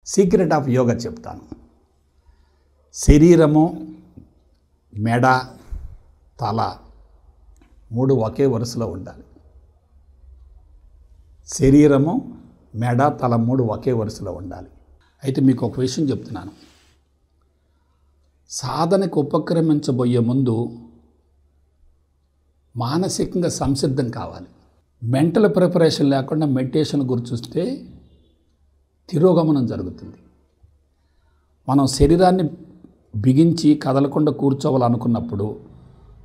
Secret of yoga చెప్తాను. శరీరము, మెడ, తల మూడు ఒకే వరుసలో ఉండాలి. శరీరము, మెడ, తల మూడు ఒకే వరుసలో ఉండాలి. అయితే మీకు ఒక విషయం చెప్తున్నాను. సాధనకు ఉపక్రమించబోయే ముందు మానసికంగా సంసిద్ధం కావాలి. మెంటల్ ప్రిపరేషన్ లేకుండా మెడిటేషన్ గురించి చూస్తే తిరోగమనం జరుగుతుంది. మనం శరీరాన్ని బిగించి కదలకుండా కూర్చోవాలనుకున్నప్పుడు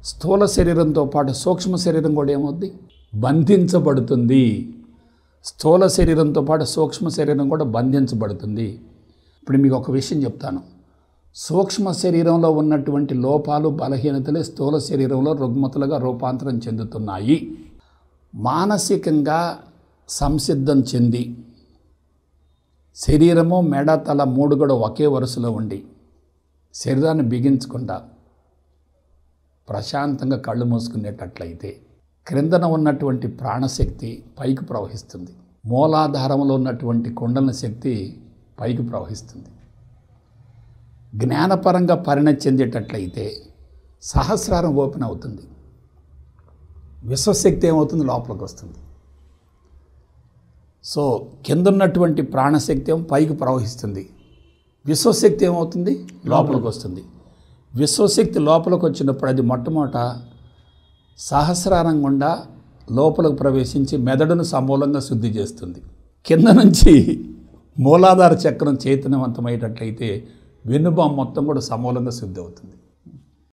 స్థూల శరీరంతో పాటు సూక్ష్మ శరీరం కూడా ఏమవుద్ది? బంధించబడుతుంది. స్థూల శరీరంతో పాటు సూక్ష్మ శరీరం కూడా బంధించబడుతుంది. ఇప్పుడు మీకు ఒక విషయం చెప్తాను. సూక్ష్మ శరీరంలో ఉన్నటువంటి లోపాలు, బలహీనతలే స్థూల శరీరంలో రుగ్మతలుగా రూపాంతరం చెందుతున్నాయి. మానసికంగా సంసిద్ధం చెంది శరీరము, మెడ, తల మూడు కూడా ఒకే వరుసలో ఉండి శరీరాన్ని బిగించకుండా ప్రశాంతంగా కళ్ళు మూసుకునేటట్లయితే క్రిందన ఉన్నటువంటి ప్రాణశక్తి పైకి ప్రవహిస్తుంది. మూలాధారంలో ఉన్నటువంటి కుండల శక్తి పైకి ప్రవహిస్తుంది. జ్ఞానపరంగా పరిణతి చెందేటట్లయితే సహస్రారం ఓపెన్ అవుతుంది. విశ్వశక్తి ఏమవుతుంది? లోపలికి వస్తుంది. సో కింద ఉన్నటువంటి ప్రాణశక్తి ఏమో పైకి ప్రవహిస్తుంది. విశ్వశక్తి ఏమవుతుంది? లోపలికి వస్తుంది. విశ్వశక్తి లోపలికి వచ్చినప్పుడు అది మొట్టమొదట సహస్రారం గుండా లోపలికి ప్రవేశించి మెదడును సమూలంగా శుద్ధి చేస్తుంది. కింద నుంచి మూలాధార చక్రం చైతన్యవంతమయ్యేటట్లయితే వెన్నుబాము మొత్తం కూడా సమూలంగా శుద్ధి అవుతుంది.